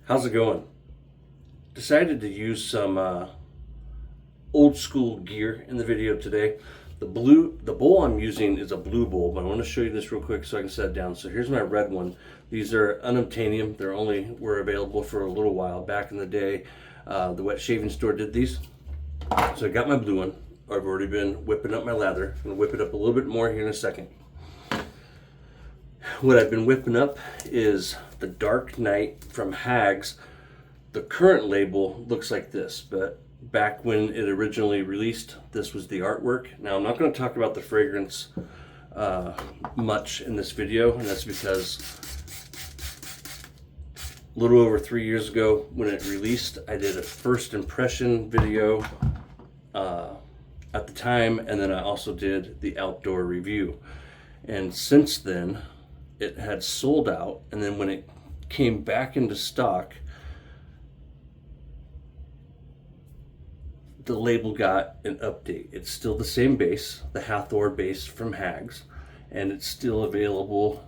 How's it going? Decided to use some old school gear in the video today. The bowl I'm using is a blue bowl, but I want to show you this real quick so I can set it down. So here's my red one. These are unobtainium. They were available for a little while back in the day. The wet shaving store did these. So I got my blue one. I've already been whipping up my lather. I'm gonna whip it up a little bit more here in a second. What I've been whipping up is the Dark Knight from HAGS. The current label looks like this, but back when it originally released, this was the artwork. Now, I'm not going to talk about the fragrance much in this video, and that's because a little over 3 years ago when it released, I did a first impression video at the time, and then I also did the outdoor review. And since then, it had sold out, and then when it came back into stock, the label got an update. It's still the same base, the Hathor base from HAGS, and it's still available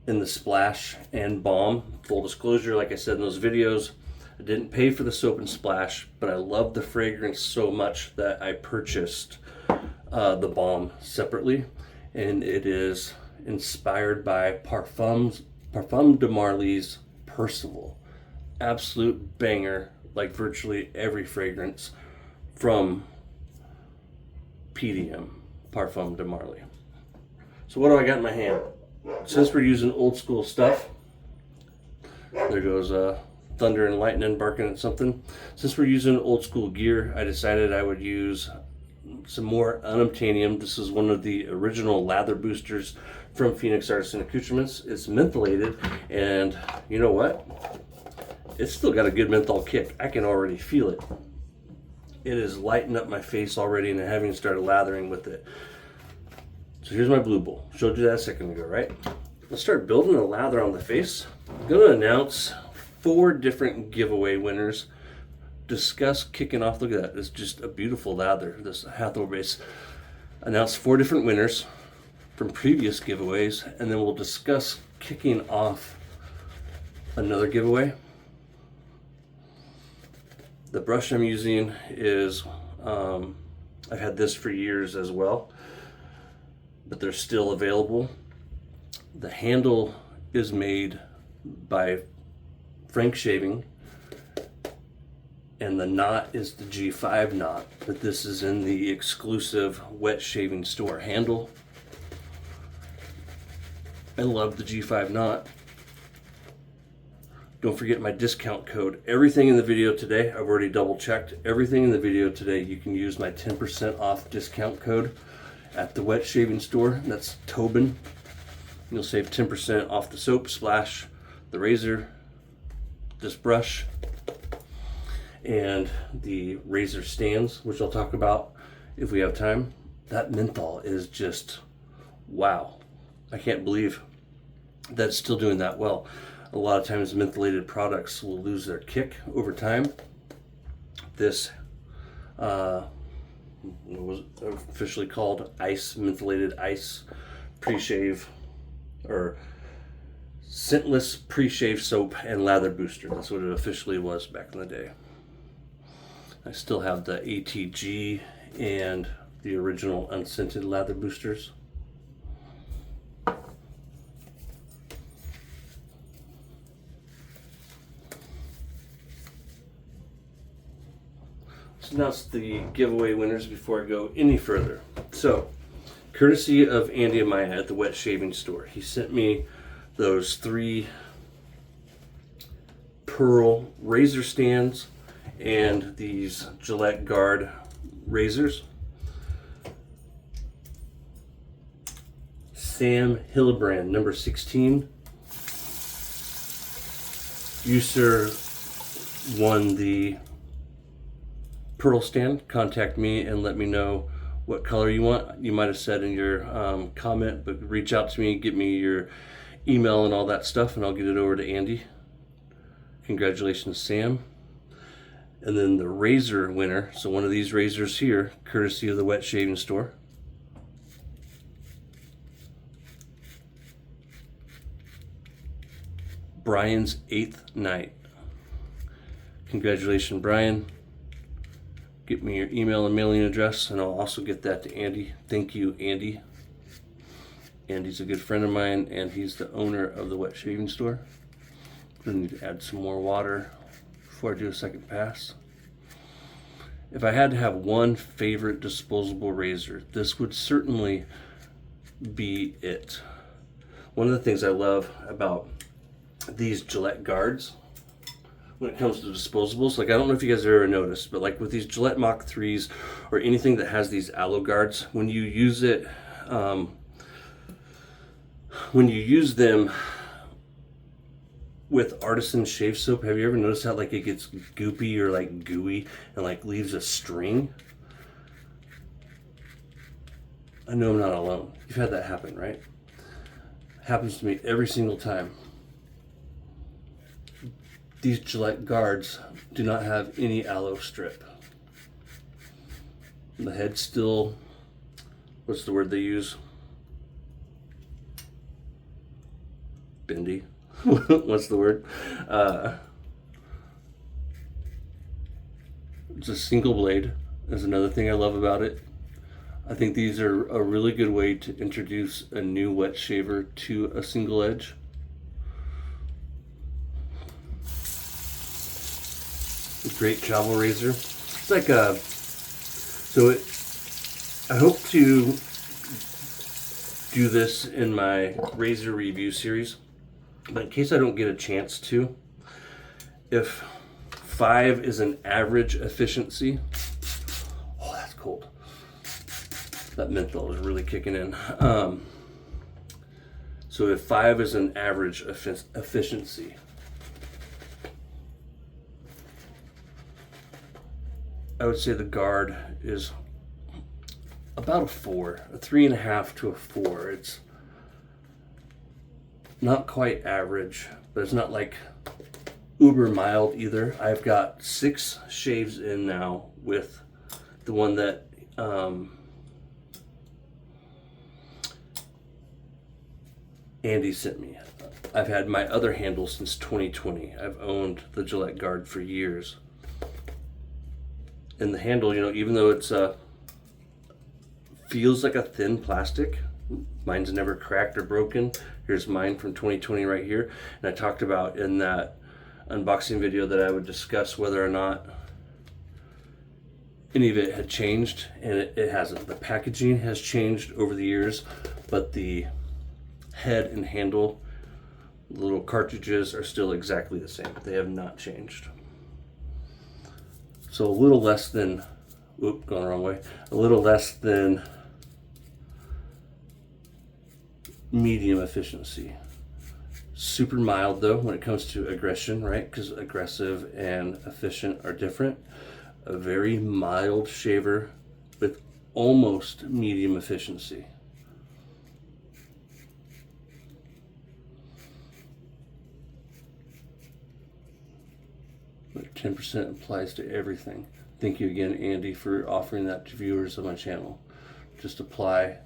in the splash and balm. Full disclosure, like I said in those videos, I didn't pay for the soap and splash, but I love the fragrance so much that I purchased the balm separately, and it is inspired by Parfum de Marly's Percival. Absolute banger, like virtually every fragrance from PDM, Parfum de Marly. So what do I got in my hand? Since we're using old school stuff, there goes thunder and lightning barking at something. Since we're using old school gear, I decided I would use some more unobtainium. This is one of the original lather boosters from Phoenix Artisan Accoutrements. It's mentholated, and you know what? It's still got a good menthol kick. I can already feel it. It is lighting up my face already, and I haven't even started lathering with it. So here's my blue bowl. Showed you that a second ago, right? Let's start building a lather on the face. I'm going to announce 4 different giveaway winners. Discuss kicking off. Look at that. It's just a beautiful lather, this Hathor base. Announce 4 different winners from previous giveaways, and then we'll discuss kicking off another giveaway. The brush I'm using is, I've had this for years as well, but they're still available. The handle is made by Frank Shaving, and the knot is the G5 knot, but this is in the exclusive wet shaving store handle. I love the G5 knot. Don't forget my discount code. Everything in the video today, I've already double checked. Everything in the video today, you can use my 10% off discount code at the wet shaving store. That's Tobin. You'll save 10% off the soap, splash, the razor, this brush, and the razor stands, which I'll talk about if we have time. That menthol is just wow. I can't believe that it's still doing that well. A lot of times mentholated products will lose their kick over time. This was officially called mentholated ice pre-shave, or scentless pre-shave soap and lather booster. That's what it officially was back in the day. I still have the ATG and the original unscented lather boosters. Let's announce the giveaway winners before I go any further. So, courtesy of Andy Amaya at the wet shaving store, he sent me those 3 pearl razor stands and these Gillette Guard razors. Sam Hillebrand, number 16. You, sir, won the pearl stand. Contact me and let me know what color you want. You might have said in your comment, but reach out to me, get me your email and all that stuff, and I'll get it over to Andy. Congratulations, Sam. And then the razor winner, so one of these razors here, courtesy of the wet shaving store. Brian's 8th night. Congratulations, Brian. Get me your email and mailing address, and I'll also get that to Andy. Thank you, Andy. Andy's a good friend of mine, and he's the owner of the wet shaving store. I need to add some more water before I do a second pass. If I had to have one favorite disposable razor, this would certainly be it. One of the things I love about these Gillette Guards when it comes to disposables, like I don't know if you guys have ever noticed, but like with these Gillette Mach 3s or anything that has these aloe guards, when you use it, when you use them with Artisan shave soap, have you ever noticed how like it gets goopy or like gooey and like leaves a string? I know I'm not alone. You've had that happen, right? Happens to me every single time. These Gillette Guards do not have any aloe strip. The head's still, what's the word they use? Bendy. What's the word? It's a single blade. That's another thing I love about it. I think these are a really good way to introduce a new wet shaver to a single edge. Great travel razor. It's like a, I hope to do this in my razor review series, but in case I don't get a chance to, if 5 is an average efficiency, oh that's cold. That menthol is really kicking in. So if 5 is an average efficiency, I would say the Guard is about a 4, a 3.5 to a 4. It's not quite average, but it's not like uber mild either. I've got 6 shaves in now with the one that Andy sent me. I've had my other handle since 2020. I've owned the Gillette Guard for years. And the handle, you know, even though it's feels like a thin plastic, mine's never cracked or broken. Here's mine from 2020 right here. And I talked about in that unboxing video that I would discuss whether or not any of it had changed, and it hasn't. The packaging has changed over the years, but the head and handle, the little cartridges are still exactly the same. They have not changed. So a little less than, oop, going the wrong way, a little less than medium efficiency. Super mild though when it comes to aggression, right? Because aggressive and efficient are different. A very mild shaver with almost medium efficiency. But 10% applies to everything. Thank you again, Andy, for offering that to viewers of my channel. Just apply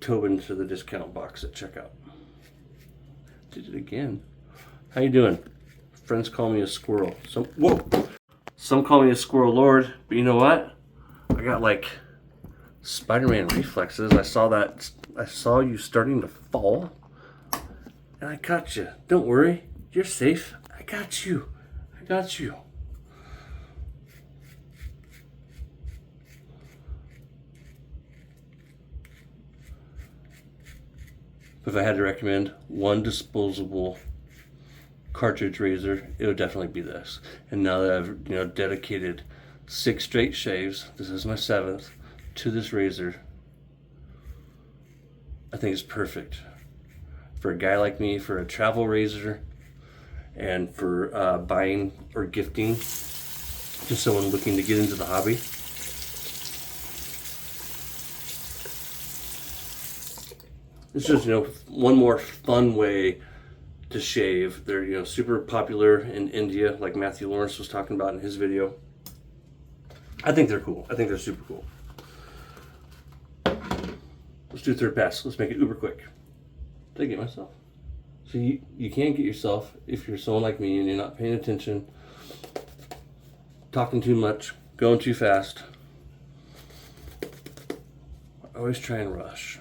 Tobin to the discount box at checkout. Did it again. How you doing? Friends call me a squirrel. Some call me a squirrel lord, but you know what? I got like Spider-Man reflexes. I saw you starting to fall, and I caught you. Don't worry, you're safe. I got you. I got you. If I had to recommend one disposable cartridge razor, it would definitely be this. And now that I've dedicated 6 straight shaves, this is my 7th, to this razor, I think it's perfect for a guy like me, for a travel razor, and for buying or gifting to someone looking to get into the hobby. It's just, one more fun way to shave. They're, super popular in India, like Matthew Lawrence was talking about in his video. I think they're cool. I think they're super cool. Let's do third pass. Let's make it uber quick. Did I get myself? So you can get yourself, if you're someone like me and you're not paying attention, talking too much, going too fast. I always try and rush.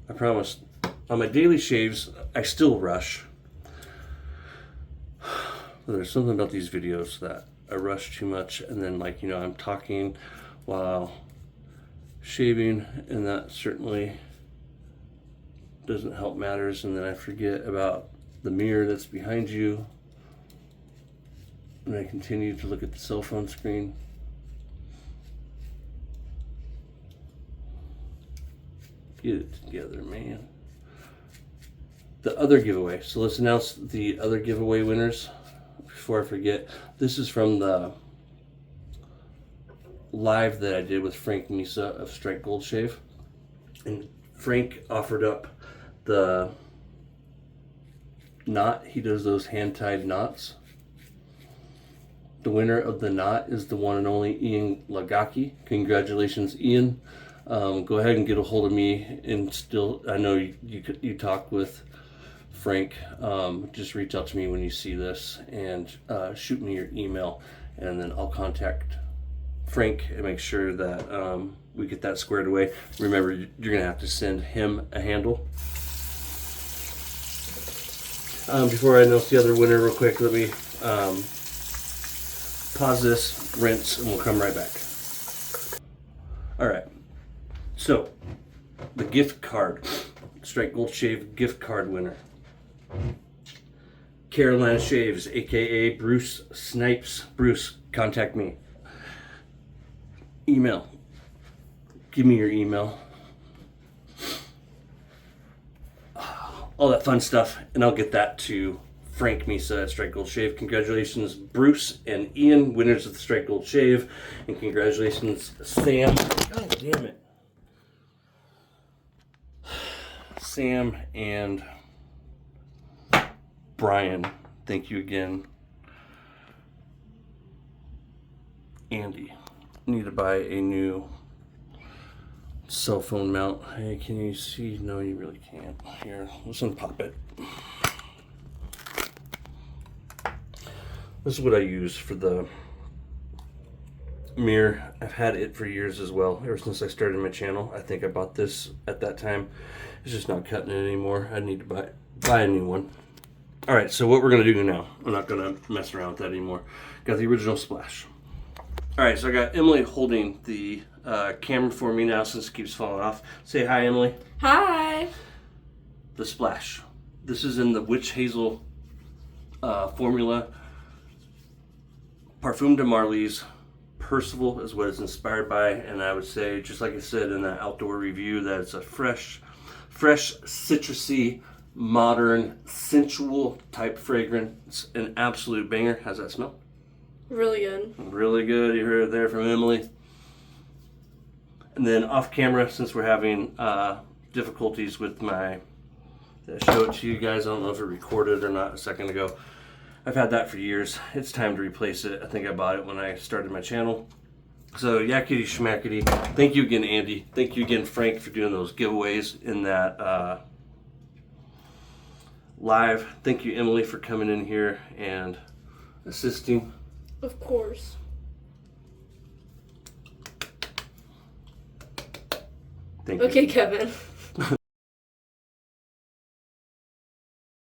I promise, on my daily shaves, I still rush. But there's something about these videos that I rush too much, and then like, you know, I'm talking while shaving, and that certainly doesn't help matters, and then I forget about the mirror that's behind you, and I continue to look at the cell phone screen. Get it together, man. The other giveaway. So let's announce the other giveaway winners before I forget. This is from the live that I did with Frank Misa of Strike Gold Shave. And Frank offered up the knot. He does those hand-tied knots. The winner of the knot is the one and only Ian Lagaki. Congratulations, Ian. Go ahead and get a hold of me, and still, I know you talk with Frank. Just reach out to me when you see this, and shoot me your email, and then I'll contact Frank and make sure that we get that squared away. Remember, you're gonna have to send him a handle. Before I announce the other winner real quick, let me pause this, rinse, and we'll come right back. All right, so the gift card, Strike Gold Shave gift card winner. Carolina Shaves, aka Bruce Snipes. Bruce, contact me. Email. Give me your email. All that fun stuff, and I'll get that to Frank Misa at Strike Gold Shave. Congratulations, Bruce and Ian, winners of the Strike Gold Shave, and congratulations, Sam. God damn it. Sam and Brian, thank you again. Andy, need to buy a new cell phone mount. Hey, can you see? No, you really can't. Here, let's unpop it. This is what I use for the mirror. I've had it for years as well, ever since I started my channel. I think I bought this at that time. It's just not cutting it anymore. I need to buy a new one. All right, so what we're gonna do now, I'm not gonna mess around with that anymore. Got the original splash. All right, so I got Emily holding the camera for me now since it keeps falling off. Say hi, Emily. Hi. The splash. This is in the Witch Hazel formula. Parfum de Marly's Percival is what it's inspired by, and I would say, just like I said in that outdoor review, that it's a fresh, citrusy, modern, sensual type fragrance. An absolute banger. How's that smell? Really good. Really good. You heard it there from Emily. And then off camera, since we're having difficulties with my, show it to you guys. I don't know if it recorded or not a second ago. I've had that for years. It's time to replace it. I think I bought it when I started my channel. So yakety schmackety. Thank you again, Andy. Thank you again, Frank, for doing those giveaways in that live. Thank you, Emily, for coming in here and assisting. Of course. Thank you. Okay, Kevin.